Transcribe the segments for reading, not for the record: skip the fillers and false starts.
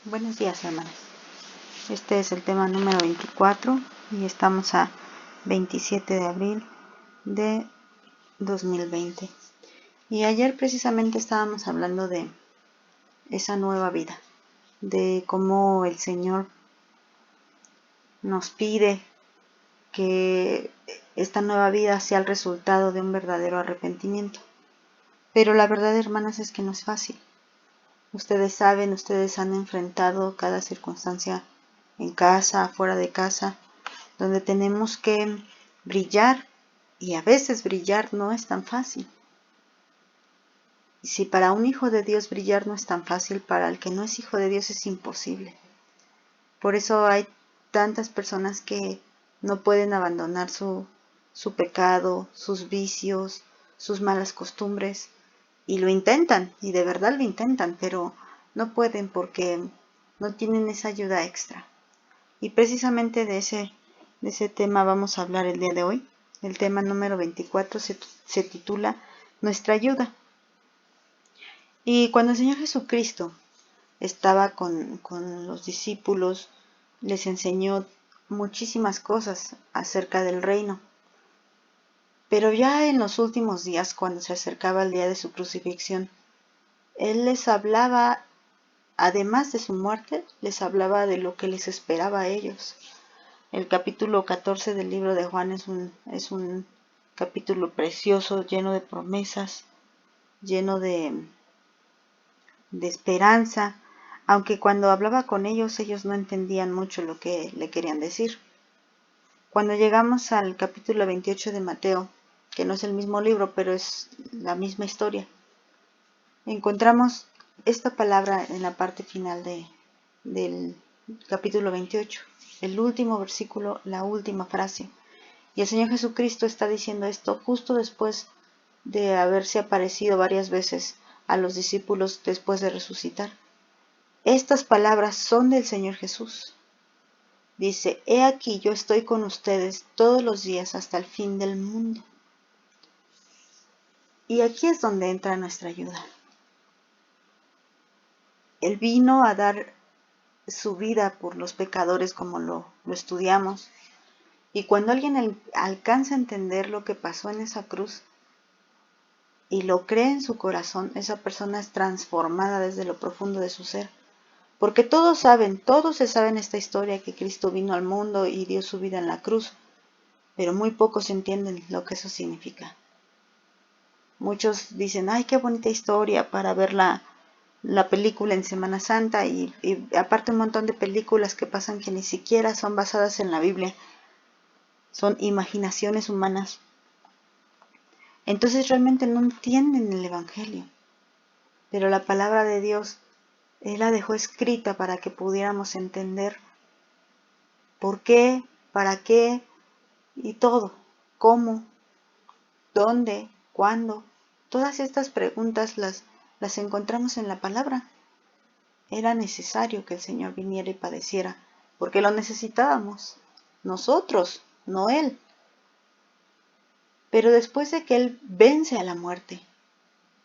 Buenos días, hermanos. Este es el tema número 24 y estamos a 27 de abril de 2020. Y ayer precisamente estábamos hablando de esa nueva vida, de cómo el Señor nos pide que esta nueva vida sea el resultado de un verdadero arrepentimiento. Pero la verdad, hermanas, es que no es fácil. Ustedes saben, ustedes han enfrentado cada circunstancia en casa, fuera de casa, donde tenemos que brillar, y a veces brillar no es tan fácil. Y si para un hijo de Dios brillar no es tan fácil, para el que no es hijo de Dios es imposible. Por eso hay tantas personas que no pueden abandonar su pecado, sus vicios, sus malas costumbres, y lo intentan, y de verdad lo intentan, pero no pueden porque no tienen esa ayuda extra. Y precisamente de ese tema vamos a hablar el día de hoy. El tema número 24 se titula Nuestra ayuda. Y cuando el Señor Jesucristo estaba con los discípulos, les enseñó muchísimas cosas acerca del reino. Pero ya en los últimos días, cuando se acercaba el día de su crucifixión, Él les hablaba, además de su muerte, les hablaba de lo que les esperaba a ellos. El capítulo 14 del libro de Juan es un capítulo precioso, lleno de promesas, lleno de esperanza, aunque cuando hablaba con ellos no entendían mucho lo que le querían decir. Cuando llegamos al capítulo 28 de Mateo, que no es el mismo libro, pero es la misma historia, encontramos esta palabra en la parte final del capítulo 28, el último versículo, la última frase. Y el Señor Jesucristo está diciendo esto justo después de haberse aparecido varias veces a los discípulos después de resucitar. Estas palabras son del Señor Jesús. Dice, he aquí yo estoy con ustedes todos los días hasta el fin del mundo. Y aquí es donde entra nuestra ayuda. Él vino a dar su vida por los pecadores como lo estudiamos. Y cuando alguien alcanza a entender lo que pasó en esa cruz y lo cree en su corazón, esa persona es transformada desde lo profundo de su ser. Porque todos se saben esta historia, que Cristo vino al mundo y dio su vida en la cruz, pero muy pocos entienden lo que eso significa. Muchos dicen, ay, qué bonita historia para ver la película en Semana Santa, y aparte un montón de películas que pasan que ni siquiera son basadas en la Biblia, son imaginaciones humanas. Entonces realmente no entienden el Evangelio, pero la palabra de Dios, Él la dejó escrita para que pudiéramos entender por qué, para qué y todo, cómo, dónde, cuándo. Todas estas preguntas las encontramos en la palabra. Era necesario que el Señor viniera y padeciera, porque lo necesitábamos, nosotros, no Él. Pero después de que Él vence a la muerte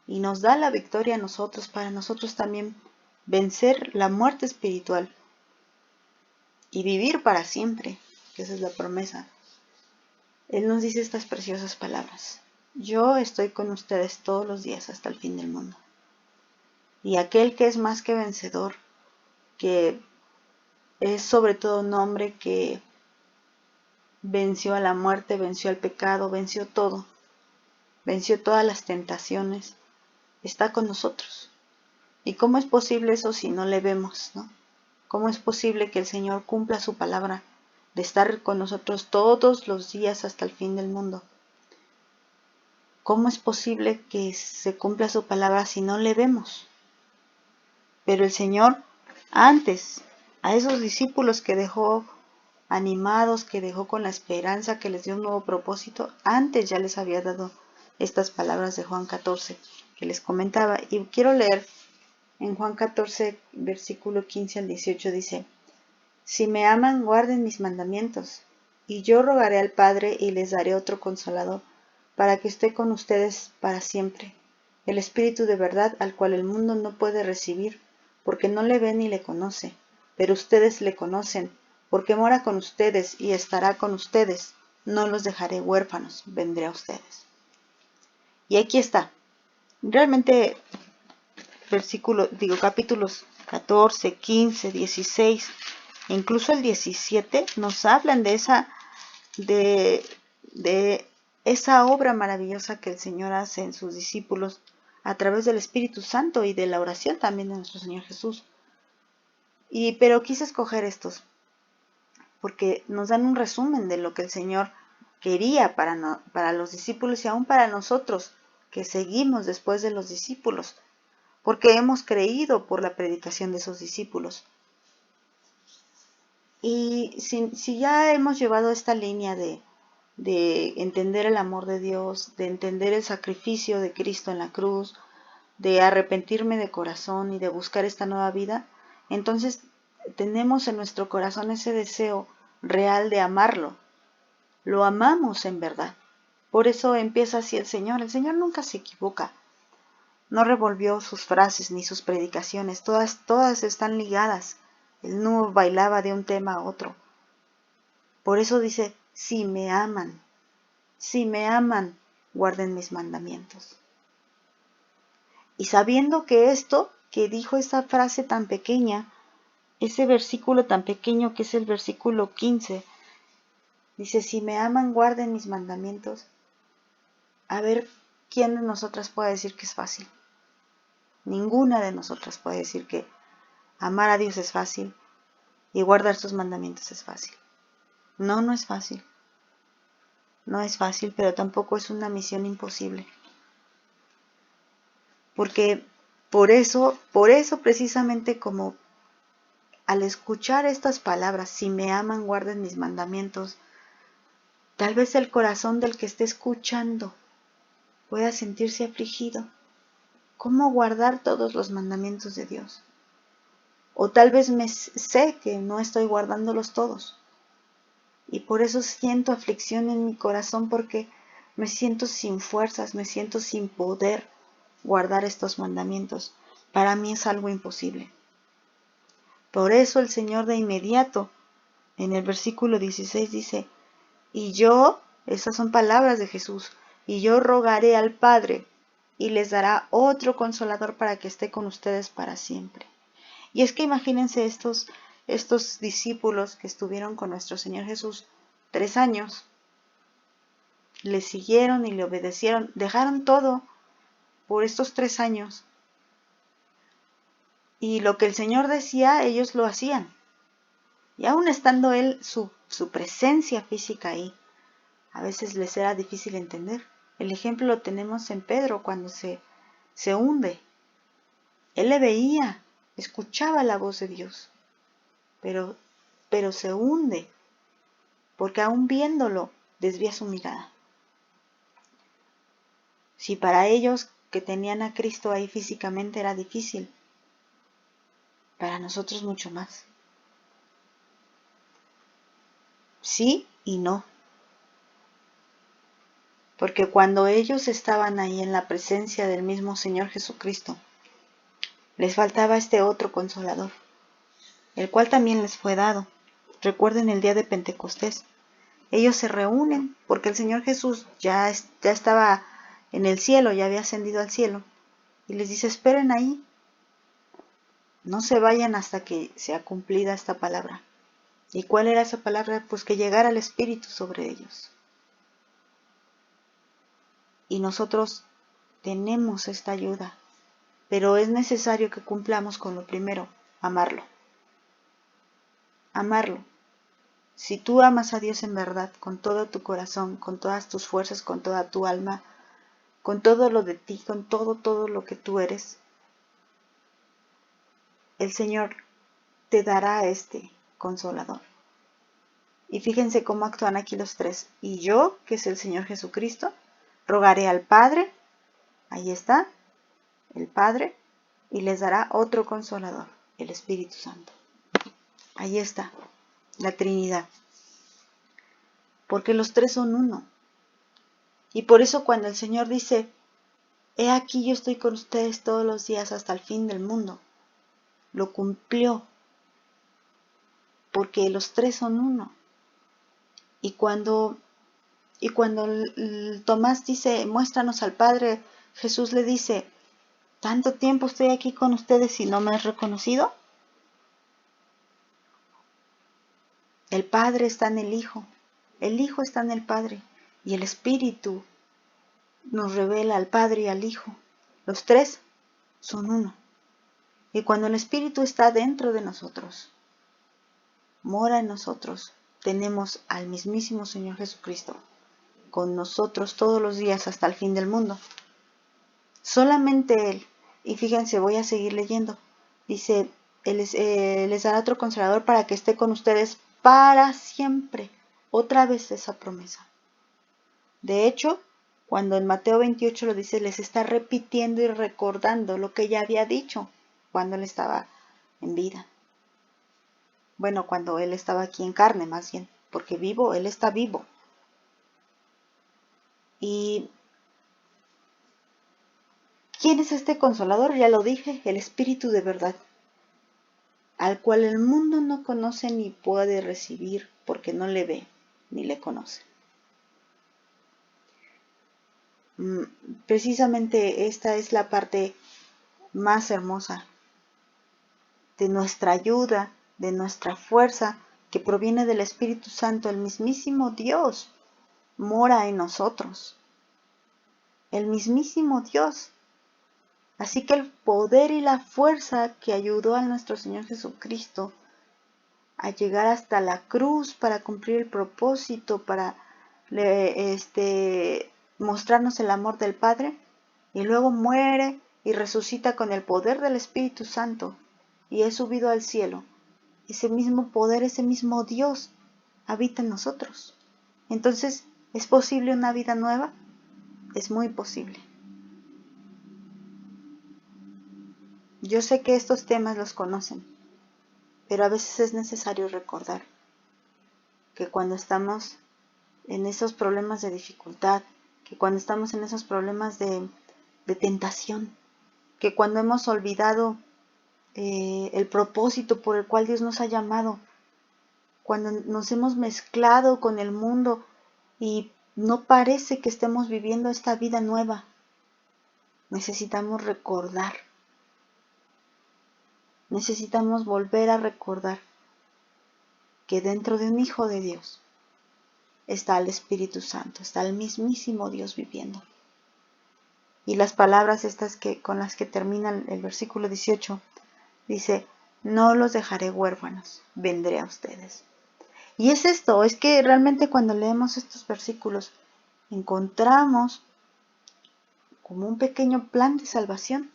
y nos da la victoria a nosotros, para nosotros también vencer la muerte espiritual y vivir para siempre, que esa es la promesa, Él nos dice estas preciosas palabras. Yo estoy con ustedes todos los días hasta el fin del mundo. Y aquel que es más que vencedor, que es sobre todo un hombre que venció a la muerte, venció al pecado, venció todo, venció todas las tentaciones, está con nosotros. ¿Y cómo es posible eso si no le vemos, no? ¿Cómo es posible que el Señor cumpla su palabra de estar con nosotros todos los días hasta el fin del mundo? ¿Cómo es posible que se cumpla su palabra si no le vemos? Pero el Señor, antes, a esos discípulos que dejó animados, que dejó con la esperanza, que les dio un nuevo propósito, antes ya les había dado estas palabras de Juan 14 que les comentaba. Y quiero leer en Juan 14, versículo 15 al 18, dice, si me aman, guarden mis mandamientos, y yo rogaré al Padre y les daré otro consolador, para que esté con ustedes para siempre, el Espíritu de verdad, al cual el mundo no puede recibir, porque no le ve ni le conoce, pero ustedes le conocen, porque mora con ustedes y estará con ustedes. No los dejaré huérfanos, vendré a ustedes. Y aquí está. Realmente capítulos 14, 15, 16, e incluso el 17 nos hablan de esa obra maravillosa que el Señor hace en sus discípulos a través del Espíritu Santo y de la oración también de nuestro Señor Jesús. Pero quise escoger estos porque nos dan un resumen de lo que el Señor quería para los discípulos y aún para nosotros que seguimos después de los discípulos, porque hemos creído por la predicación de esos discípulos. Y si ya hemos llevado esta línea de entender el amor de Dios, de entender el sacrificio de Cristo en la cruz, de arrepentirme de corazón y de buscar esta nueva vida, entonces tenemos en nuestro corazón ese deseo real de amarlo. Lo amamos en verdad. Por eso empieza así el Señor. El Señor nunca se equivoca. No revolvió sus frases ni sus predicaciones. Todas están ligadas. Él no bailaba de un tema a otro. Por eso dice, si me aman, guarden mis mandamientos. Y sabiendo que esto, que dijo esa frase tan pequeña, ese versículo tan pequeño que es el versículo 15, dice, si me aman, guarden mis mandamientos. A ver, ¿quién de nosotras puede decir que es fácil? Ninguna de nosotras puede decir que amar a Dios es fácil y guardar sus mandamientos es fácil. No, no es fácil. No es fácil, pero tampoco es una misión imposible. Porque por eso precisamente como al escuchar estas palabras, si me aman, guarden mis mandamientos, tal vez el corazón del que esté escuchando pueda sentirse afligido. ¿Cómo guardar todos los mandamientos de Dios? O tal vez sé que no estoy guardándolos todos. Y por eso siento aflicción en mi corazón porque me siento sin fuerzas, me siento sin poder guardar estos mandamientos. Para mí es algo imposible. Por eso el Señor de inmediato, en el versículo 16 dice, y yo, esas son palabras de Jesús, y yo rogaré al Padre y les dará otro consolador para que esté con ustedes para siempre. Y es que imagínense estos discípulos que estuvieron con nuestro Señor Jesús 3 años, le siguieron y le obedecieron, dejaron todo por estos 3 años. Y lo que el Señor decía, ellos lo hacían. Y aún estando Él, su presencia física ahí, a veces les era difícil entender. El ejemplo lo tenemos en Pedro cuando se hunde. Él le veía, escuchaba la voz de Dios, pero se hunde, porque aún viéndolo, desvía su mirada. Si para ellos que tenían a Cristo ahí físicamente era difícil, para nosotros mucho más. Sí y no. Porque cuando ellos estaban ahí en la presencia del mismo Señor Jesucristo, les faltaba este otro consolador, el cual también les fue dado. Recuerden el día de Pentecostés. Ellos se reúnen porque el Señor Jesús ya estaba en el cielo, ya había ascendido al cielo. Y les dice, esperen ahí. No se vayan hasta que sea cumplida esta palabra. ¿Y cuál era esa palabra? Pues que llegara el Espíritu sobre ellos. Y nosotros tenemos esta ayuda, pero es necesario que cumplamos con lo primero, amarlo. Amarlo. Si tú amas a Dios en verdad, con todo tu corazón, con todas tus fuerzas, con toda tu alma, con todo lo de ti, con todo lo que tú eres, el Señor te dará este consolador. Y fíjense cómo actúan aquí los tres. Y yo, que es el Señor Jesucristo, rogaré al Padre, ahí está, el Padre, y les dará otro consolador, el Espíritu Santo. Ahí está, la Trinidad. Porque los tres son uno. Y por eso cuando el Señor dice, he aquí yo estoy con ustedes todos los días hasta el fin del mundo, lo cumplió, porque los tres son uno. Y cuando Tomás dice, muéstranos al Padre, Jesús le dice, ¿tanto tiempo estoy aquí con ustedes y no me has reconocido? El Padre está en el Hijo está en el Padre, y el Espíritu nos revela al Padre y al Hijo. Los tres son uno. Y cuando el Espíritu está dentro de nosotros, mora en nosotros, tenemos al mismísimo Señor Jesucristo con nosotros todos los días hasta el fin del mundo. Solamente Él. Y fíjense, voy a seguir leyendo. Dice, Él les dará otro Consolador para que esté con ustedes para siempre. Otra vez esa promesa. De hecho, cuando en Mateo 28 lo dice, les está repitiendo y recordando lo que ya había dicho cuando Él estaba en vida. Bueno, cuando Él estaba aquí en carne, más bien, porque vivo, Él está vivo. Y ¿quién es este Consolador? Ya lo dije, el Espíritu de verdad, al cual el mundo no conoce ni puede recibir porque no le ve ni le conoce. Precisamente esta es la parte más hermosa de nuestra ayuda, de nuestra fuerza, que proviene del Espíritu Santo. El mismísimo Dios mora en nosotros. El mismísimo Dios. Así que el poder y la fuerza que ayudó a nuestro Señor Jesucristo a llegar hasta la cruz para cumplir el propósito, para mostrarnos el amor del Padre, y luego muere y resucita con el poder del Espíritu Santo y es subido al cielo. Ese mismo poder, ese mismo Dios habita en nosotros. Entonces, ¿es posible una vida nueva? Es muy posible. Yo sé que estos temas los conocen, pero a veces es necesario recordar que cuando estamos en esos problemas de dificultad, que cuando estamos en esos problemas de tentación, que cuando hemos olvidado el propósito por el cual Dios nos ha llamado, cuando nos hemos mezclado con el mundo y no parece que estemos viviendo esta vida nueva, necesitamos recordar, necesitamos volver a recordar que dentro de un Hijo de Dios está el Espíritu Santo, está el mismísimo Dios viviendo. Y las palabras estas con las que termina el versículo 18, dice, no los dejaré huérfanos, vendré a ustedes. Y es esto, es que realmente cuando leemos estos versículos encontramos como un pequeño plan de salvación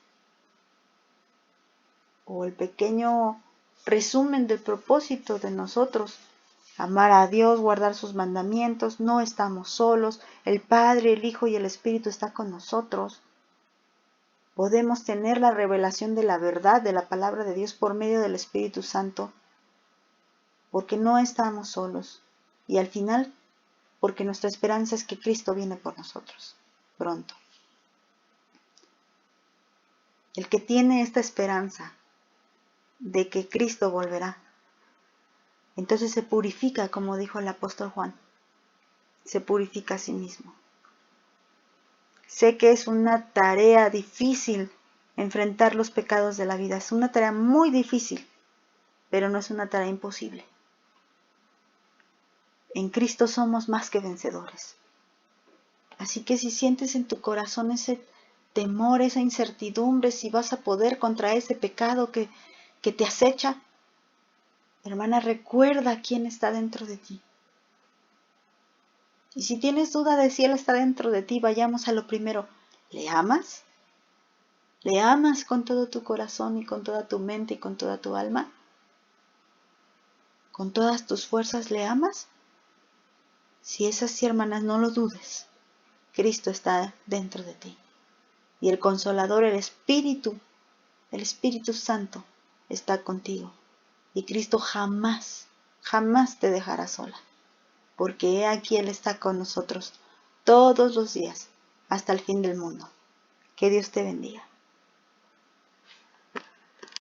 o el pequeño resumen del propósito de nosotros. Amar a Dios, guardar sus mandamientos, no estamos solos, el Padre, el Hijo y el Espíritu están con nosotros. Podemos tener la revelación de la verdad de la palabra de Dios por medio del Espíritu Santo, porque no estamos solos. Y al final, porque nuestra esperanza es que Cristo viene por nosotros, pronto. El que tiene esta esperanza de que Cristo volverá, entonces se purifica, como dijo el apóstol Juan, se purifica a sí mismo. Sé que es una tarea difícil enfrentar los pecados de la vida, es una tarea muy difícil, pero no es una tarea imposible. En Cristo somos más que vencedores. Así que si sientes en tu corazón ese temor, esa incertidumbre, si vas a poder contra ese pecado que te acecha, hermana, recuerda quién está dentro de ti. Y si tienes duda de si Él está dentro de ti, vayamos a lo primero. ¿Le amas? ¿Le amas con todo tu corazón y con toda tu mente y con toda tu alma? ¿Con todas tus fuerzas le amas? Si es así, hermanas, no lo dudes. Cristo está dentro de ti. Y el Consolador, el Espíritu Santo, está contigo. Y Cristo jamás, jamás te dejará sola. Porque he aquí Él está con nosotros todos los días, hasta el fin del mundo. Que Dios te bendiga.